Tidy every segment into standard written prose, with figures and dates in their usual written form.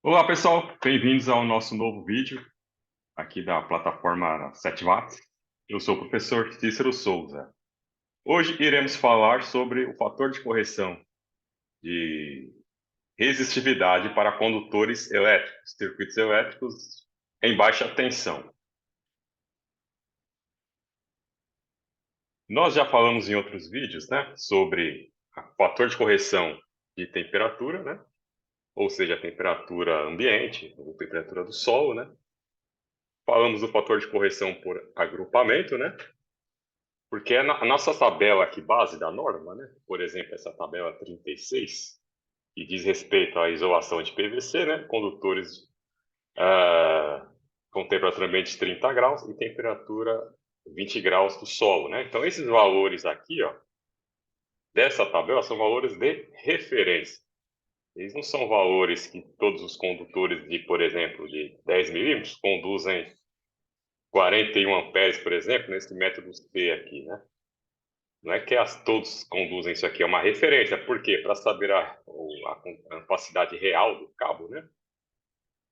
Olá, pessoal. Bem-vindos ao nosso novo vídeo aqui da plataforma 7 Watts. Eu sou o professor Cícero Souza. Hoje iremos falar sobre o fator de correção de resistividade para condutores elétricos, circuitos elétricos em baixa tensão. Nós já falamos em outros vídeos, né, sobre o fator de correção de temperatura, né, ou seja, a temperatura ambiente, ou temperatura do solo, né. Falamos do fator de correção por agrupamento, né? Porque a nossa tabela aqui base da norma, né? Por exemplo, essa tabela 36, que diz respeito à isolação de PVC, né? Condutores com temperatura ambiente de 30 graus e temperatura 20 graus do solo, né? Então, esses valores aqui, ó, dessa tabela são valores de referência. Eles não são valores que todos os condutores de, por exemplo, de 10 milímetros conduzem 41 amperes, por exemplo, nesse método C aqui, né? Não é que todos conduzem isso aqui, é uma referência. Por quê? Para saber a capacidade real do cabo, né?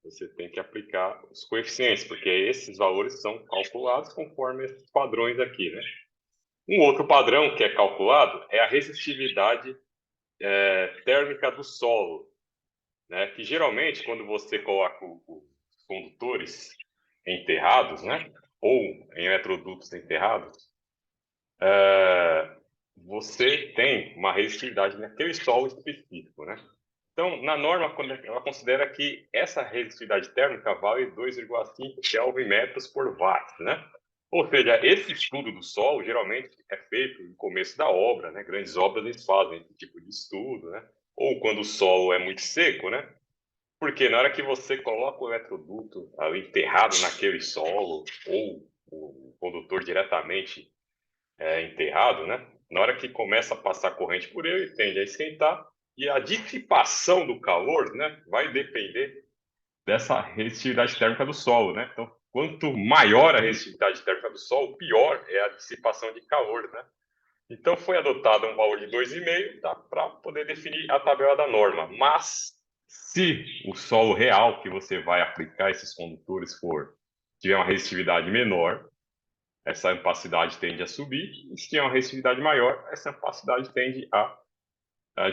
Você tem que aplicar os coeficientes, porque esses valores são calculados conforme esses padrões aqui, né? Um outro padrão que é calculado é a resistividade térmica do solo, né? Que geralmente, quando você coloca os condutores enterrados, né? Ou em eletrodutos enterrados, você tem uma resistividade naquele solo específico, né? Então, na norma, ela considera que essa resistividade térmica vale 2,5 Kelvin metros por watt, né? Ou seja, esse estudo do solo geralmente é feito no começo da obra, né? Grandes obras eles fazem esse tipo de estudo, né? Ou quando o solo é muito seco, né? Porque na hora que você coloca o eletroduto ali enterrado naquele solo, ou o condutor diretamente enterrado, né? Na hora que começa a passar corrente por ele, tende a esquentar e a dissipação do calor, né, vai depender dessa resistividade térmica do solo, né? Então, quanto maior a resistividade térmica do solo, pior é a dissipação de calor, né? Então, foi adotado um valor de 2,5 para poder definir a tabela da norma. Mas, se o solo real que você vai aplicar esses condutores tiver uma resistividade menor, essa ampacidade tende a subir, e se tem uma resistividade maior, essa ampacidade tende a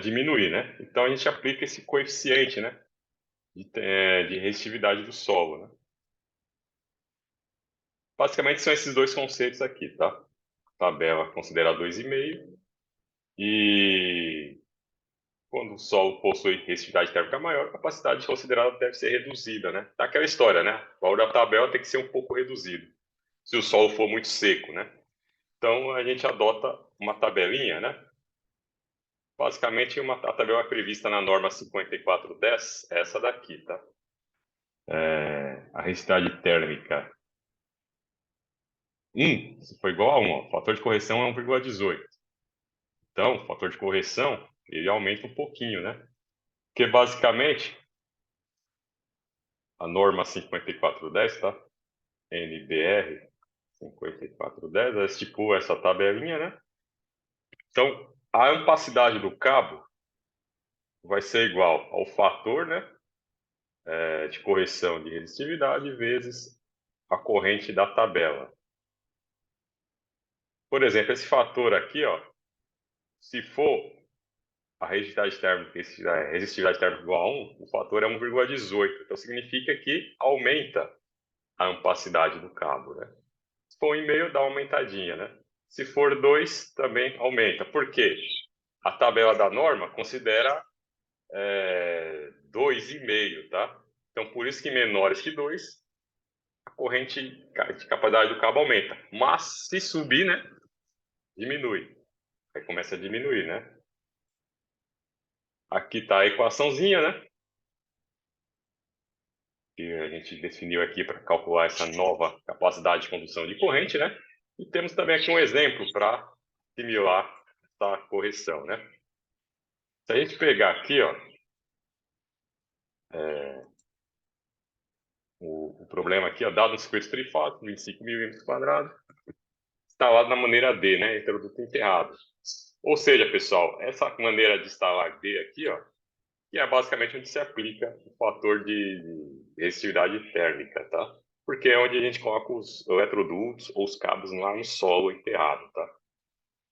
diminuir, né? Então a gente aplica esse coeficiente, né, de resistividade do solo, né? Basicamente são esses dois conceitos aqui, tá? Tabela considera 2,5 e quando o solo possui resistividade térmica maior, a capacidade considerada deve ser reduzida, né? Tá aquela história, né? O valor da tabela tem que ser um pouco reduzido, se o solo for muito seco, né? Então a gente adota uma tabelinha, né? Basicamente, a tabela prevista na norma 5410 é essa daqui, tá? A resistividade térmica 1, se for igual a 1, ó, o fator de correção é 1,18. Então, o fator de correção, ele aumenta um pouquinho, né? Porque, basicamente, a norma 5410, tá? NBR 5410, ela estipula essa tabelinha, né? Então, a ampacidade do cabo vai ser igual ao fator, né? De correção de resistividade vezes a corrente da tabela. Por exemplo, esse fator aqui, ó, se for a resistividade térmica igual a 1, o fator é 1,18. Então, significa que aumenta a ampacidade do cabo, né? Se for 1,5, dá uma aumentadinha, né? Se for 2, também aumenta. Por quê? A tabela da norma considera 2,5, tá? Então, por isso que menores que 2, a corrente de capacidade do cabo aumenta. Mas, se subir, né, diminui. Aí começa a diminuir, né? Aqui está a equaçãozinha, né? Que a gente definiu aqui para calcular essa nova capacidade de condução de corrente, né? E temos também aqui um exemplo para simular essa correção, né? Se a gente pegar aqui, ó, o problema aqui, ó, dado um circuito trifásico, 25 milímetros quadrados, instalado na maneira D, né? Eletroduto enterrado. Ou seja, pessoal, essa maneira de instalar D aqui, ó, que é basicamente onde se aplica o fator de resistividade térmica, tá? Porque é onde a gente coloca os eletrodutos ou os cabos lá no solo enterrado, tá?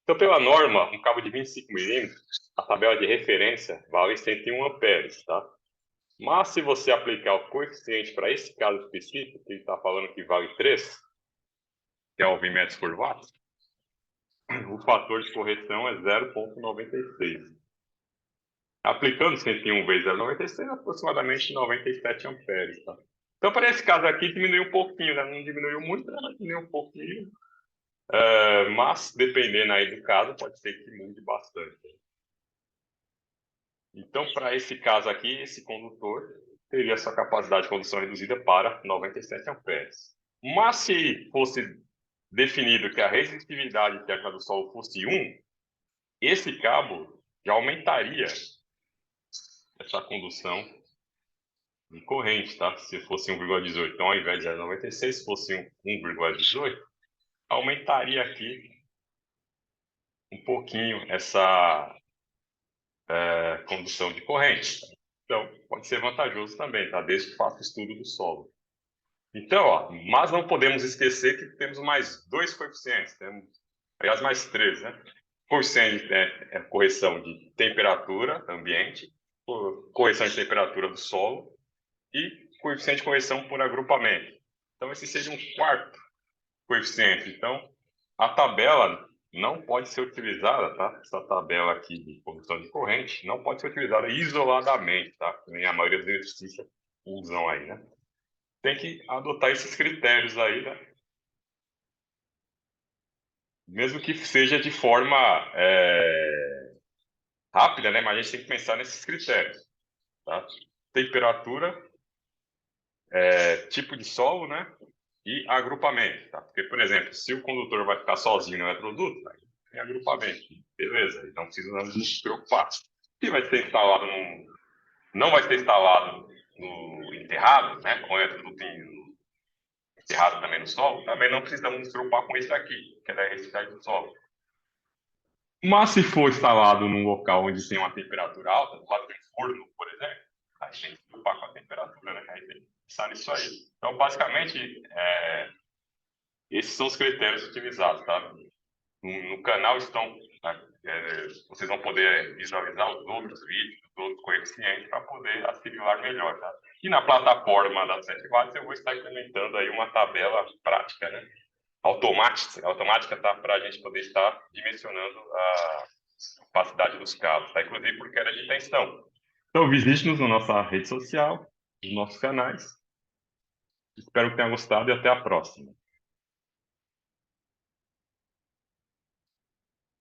Então, pela norma, um cabo de 25 milímetros, a tabela de referência vale 101 amperes, tá? Mas se você aplicar o coeficiente para esse caso específico, que ele está falando que vale 3, Kelvin metros por watt, o fator de correção é 0,96. Aplicando 101 vezes 0,96, aproximadamente 97 amperes. Tá? Então, para esse caso aqui, diminuiu um pouquinho, né? Não diminuiu muito, mas diminuiu um pouquinho. Mas, dependendo aí do caso, pode ser que mude bastante. Então, para esse caso aqui, esse condutor teria sua capacidade de condução reduzida para 97 amperes. Mas se fosse definido que a resistividade térmica do solo fosse 1, esse cabo já aumentaria essa condução de corrente, tá? Se fosse 1,18, então ao invés de 0,96, se fosse 1,18, aumentaria aqui um pouquinho essa condução de corrente. Então, pode ser vantajoso também, tá? Desde que faça o estudo do solo. Então, ó, mas não podemos esquecer que temos mais dois coeficientes, temos, aliás, mais três, né? Coeficiente é correção de temperatura ambiente, correção de temperatura do solo e coeficiente de correção por agrupamento. Então, esse seria um quarto coeficiente. Então, a tabela não pode ser utilizada, tá? Essa tabela aqui de condução de corrente não pode ser utilizada isoladamente, tá? Nem a maioria dos eletricistas usam aí, né? Tem que adotar esses critérios aí, né? Mesmo que seja de forma rápida, né? Mas a gente tem que pensar nesses critérios, tá? Temperatura, tipo de solo, né? E agrupamento, tá? Porque, por exemplo, se o condutor vai ficar sozinho no eletroduto, aí tem agrupamento, beleza? Então precisamos nos preocupar. Se vai ser instalado não vai ser instalado no enterrado, né? Com o eletroduto enterrado também no solo, também não precisamos nos preocupar com isso aqui, que é da resistividade do solo. Mas se for instalado num local onde tem uma temperatura alta, do lado de um forno, por exemplo, aí tem que se preocupar com a temperatura, né? Aí tem que pensar nisso aí. Então, basicamente, esses são os critérios utilizados, tá? No canal estão, vocês vão poder visualizar os outros vídeos, os outros coeficientes para poder assimilar melhor, tá? E na plataforma da 7 watts eu vou estar implementando aí uma tabela prática, né? Automática, tá? Para a gente poder estar dimensionando a capacidade dos cabos, tá? Inclusive por queda de tensão. Então visite-nos na nossa rede social, nos nossos canais. Espero que tenham gostado e até a próxima.